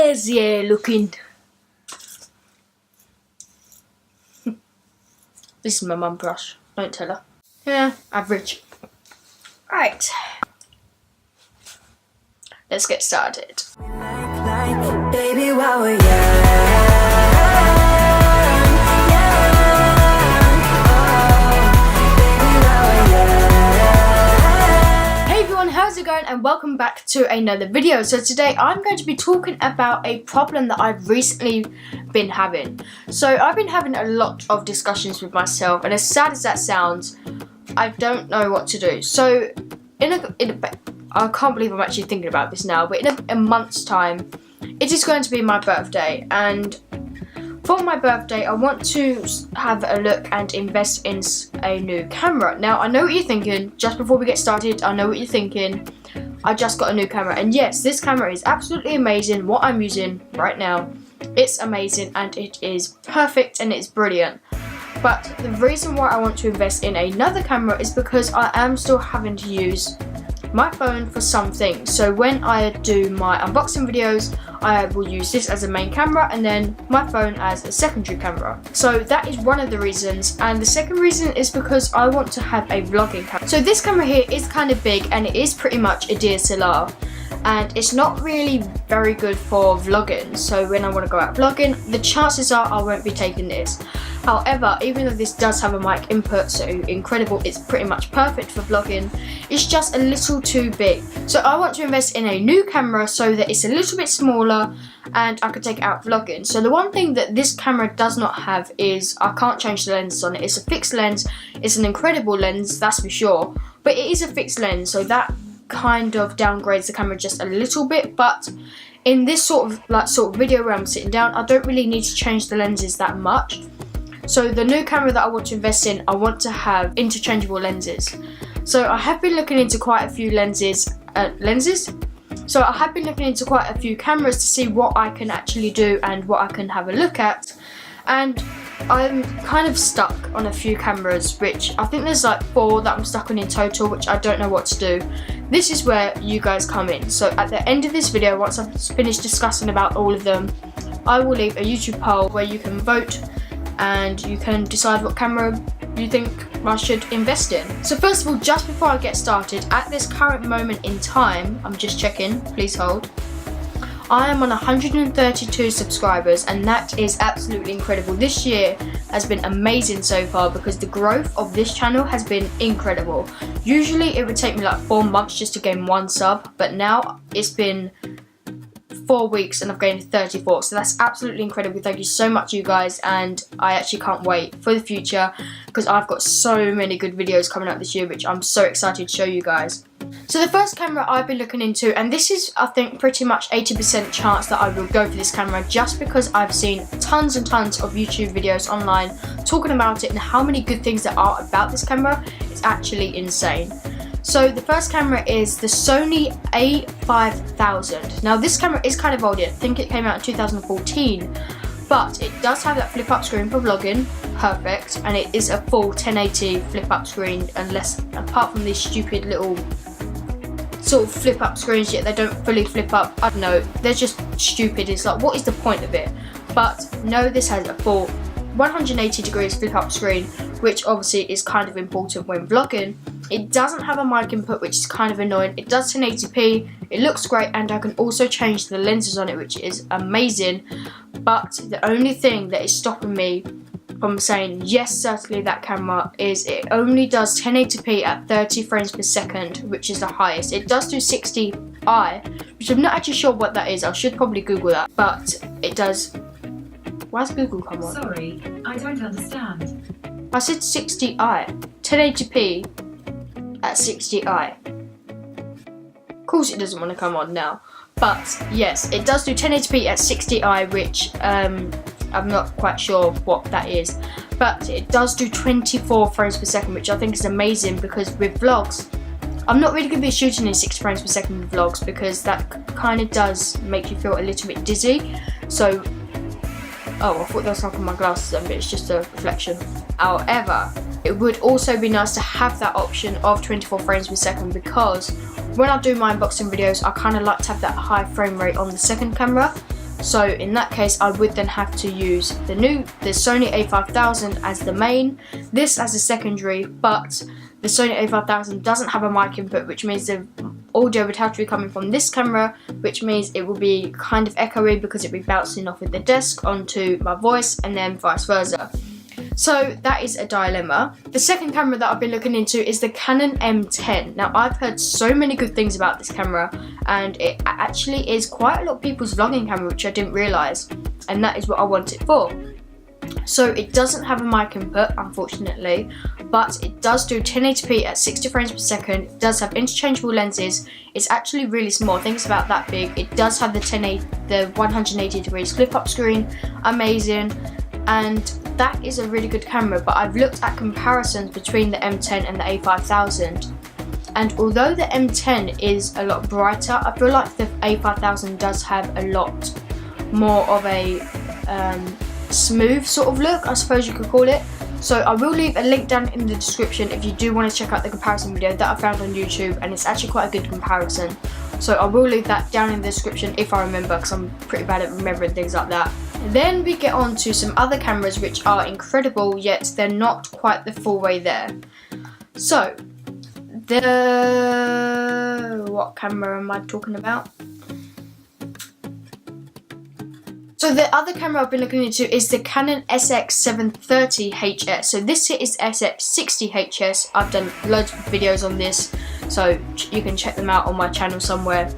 crazy looking. This is my mum brush, don't tell her. Yeah, average. Right, let's get started. Baby, while we're young. How's it going, and welcome back to another video. So today I'm going to be talking about a problem that I've recently been having. So I've been having a lot of discussions with myself, and as sad as that sounds, I don't know what to do. So I can't believe I'm actually thinking about this now, but in a month's time it is going to be my birthday, and for my birthday I want to have a look and invest in a new camera. Now I know what you're thinking, just before we get started, I know what you're thinking. I just got a new camera, and yes, this camera is absolutely amazing. What I'm using right now, it's amazing and it is perfect and it's brilliant. But the reason why I want to invest in another camera is because I am still having to use my phone for something. So when I do my unboxing videos, I will use this as a main camera and then my phone as a secondary camera. So that is one of the reasons, and the second reason is because I want to have a vlogging camera. So this camera here is kind of big and it is pretty much a DSLR, and it's not really very good for vlogging. So when I want to go out vlogging, the chances are I won't be taking this. However, even though this does have a mic input, so incredible, it's pretty much perfect for vlogging, it's just a little too big. So I want to invest in a new camera so that it's a little bit smaller and I can take it out vlogging. So the one thing that this camera does not have is I can't change the lenses on it. It's a fixed lens. It's an incredible lens, that's for sure, but it is a fixed lens, so that kind of downgrades the camera just a little bit. But in this sort of video where I'm sitting down, I don't really need to change the lenses that much. So the new camera that I want to invest in, I want to have interchangeable lenses. So I have been looking into quite a few So I have been looking into quite a few cameras to see what I can actually do and what I can have a look at. And I'm kind of stuck on a few cameras, which I think there's like 4 that I'm stuck on in total, which I don't know what to do. This is where you guys come in. So at the end of this video, once I've finished discussing about all of them, I will leave a YouTube poll where you can vote and you can decide what camera you think I should invest in. So first of all, just before I get started, at this current moment in time, I'm just checking, please hold, I am on 132 subscribers, and that is absolutely incredible. This year has been amazing so far because the growth of this channel has been incredible. Usually it would take me like 4 months just to gain 1 sub, but now it's been 4 weeks and I've gained 34, so that's absolutely incredible. Thank you so much, you guys, and I actually can't wait for the future because I've got so many good videos coming out this year, which I'm so excited to show you guys. So the first camera I've been looking into, and this is I think pretty much 80% chance that I will go for this camera, just because I've seen tons and tons of YouTube videos online talking about it and how many good things there are about this camera. It's actually insane. So the first camera is the Sony a5000. Now this camera is kind of old, I think it came out in 2014, but it does have that flip up screen for vlogging, perfect, and it is a full 1080 flip up screen, apart from these stupid little sort of flip up screens, yet they don't fully flip up. I don't know, they're just stupid. It's like, what is the point of it? But no, this has a full 180 degrees flip up screen, which obviously is kind of important when vlogging. It doesn't have a mic input, which is kind of annoying. It does 1080p, it looks great, and I can also change the lenses on it, which is amazing. But the only thing that is stopping me from saying yes, certainly that camera, is it only does 1080p at 30 frames per second, which is the highest. It does do 60i, which I'm not actually sure what that is. I should probably Google that, but it does. Why's Google come on? Sorry, I don't understand. I said 60i, 1080p at 60i. Of course it doesn't want to come on now. But yes, it does do 1080p at 60i, which I'm not quite sure what that is. But it does do 24 frames per second, which I think is amazing, because with vlogs, I'm not really going to be shooting in 60 frames per second with vlogs, because that kind of does make you feel a little bit dizzy. So, oh, I thought that was like on my glasses then, but it's just a reflection. However, it would also be nice to have that option of 24 frames per second, because when I do my unboxing videos, I kind of like to have that high frame rate on the second camera, So in that case, I would then have to use the Sony a5000 as the main, this as a secondary, but the Sony a5000 doesn't have a mic input, which means the audio would have to be coming from this camera, which means it will be kind of echoey because it'll be bouncing off with the desk onto my voice and then vice versa. So that is a dilemma. The second camera that I've been looking into is the Canon M10. Now I've heard so many good things about this camera, and it actually is quite a lot of people's vlogging camera, which I didn't realise, and that is what I want it for. So it doesn't have a mic input, unfortunately, but it does do 1080p at 60 frames per second. It does have interchangeable lenses. It's actually really small. I think it's about that big. It does have the 180 degrees flip up screen. Amazing. And that is a really good camera, but I've looked at comparisons between the M10 and the a5000, and although the M10 is a lot brighter, I feel like the a5000 does have a lot more of a smooth sort of look, I suppose you could call it. So I will leave a link down in the description if you do want to check out the comparison video that I found on YouTube, and it's actually quite a good comparison. So I will leave that down in the description if I remember, because I'm pretty bad at remembering things like that. Then we get on to some other cameras which are incredible, yet they're not quite the full way there. So, what camera am I talking about? So the other camera I've been looking into is the Canon SX730HS. So this here is SX60HS. I've done loads of videos on this, so you can check them out on my channel somewhere.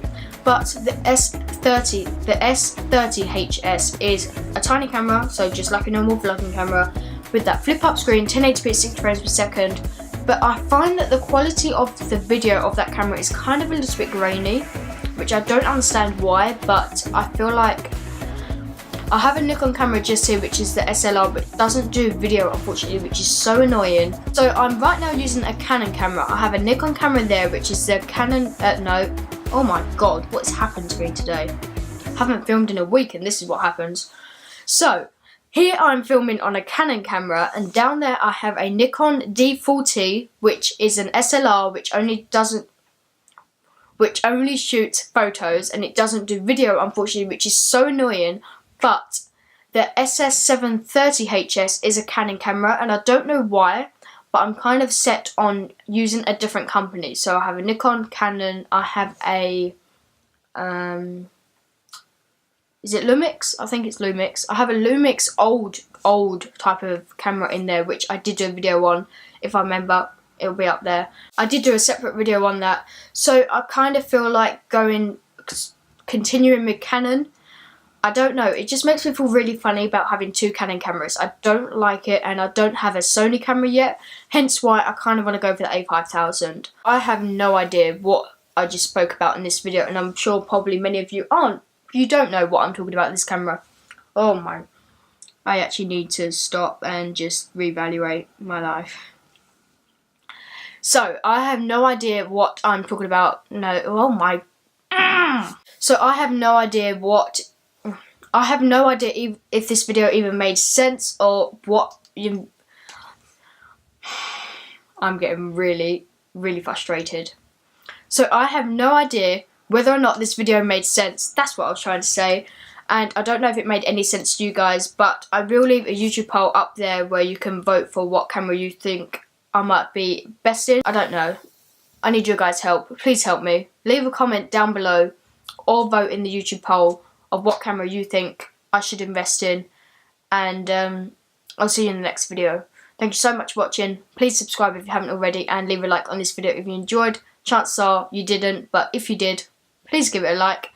But the S30HS is a tiny camera, so just like a normal vlogging camera, with that flip up screen, 1080p at 60 frames per second. But I find that the quality of the video of that camera is kind of a little bit grainy, which I don't understand why, but I feel like I have a Nikon camera just here, which is the SLR, but it doesn't do video, unfortunately, which is so annoying. So I'm right now using a Canon camera. I have a Nikon camera there, which is the Canon, oh my god, what's happened to me today? I haven't filmed in a week and this is what happens. So, here I'm filming on a Canon camera, and down there I have a Nikon D40, which is an SLR, which only shoots photos, and it doesn't do video, unfortunately, which is so annoying. But the SS730HS is a Canon camera, and I don't know why, but I'm kind of set on using a different company. So I have a Nikon, Canon, I have a, is it Lumix? I think it's Lumix. I have a Lumix old type of camera in there, which I did do a video on. If I remember, it'll be up there. I did do a separate video on that. So I kind of feel like continuing with Canon. I don't know, it just makes me feel really funny about having two Canon cameras. I don't like it, and I don't have a Sony camera yet, hence why I kind of want to go for the a5000. I have no idea what I just spoke about in this video, and I'm sure probably many of you don't know what I'm talking about in this camera. Oh my, I actually need to stop and just reevaluate my life. So, I have no idea what I'm talking about. No, oh my. So, I have no idea if this video even made sense or what you... I'm getting really, really frustrated. So I have no idea whether or not this video made sense. That's what I was trying to say. And I don't know if it made any sense to you guys, but I will leave a YouTube poll up there where you can vote for what camera you think I might be best in. I don't know. I need your guys' help. Please help me. Leave a comment down below or vote in the YouTube poll of what camera you think I should invest in, and I'll see you in the next video. Thank you so much for watching. Please subscribe if you haven't already, and leave a like on this video if you enjoyed. Chances are you didn't, but if you did, please give it a like,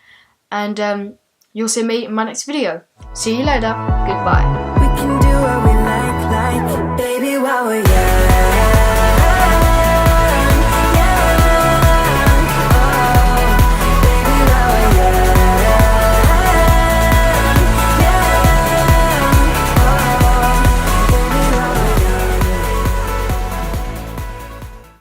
and you'll see me in my next video. See you later. Goodbye.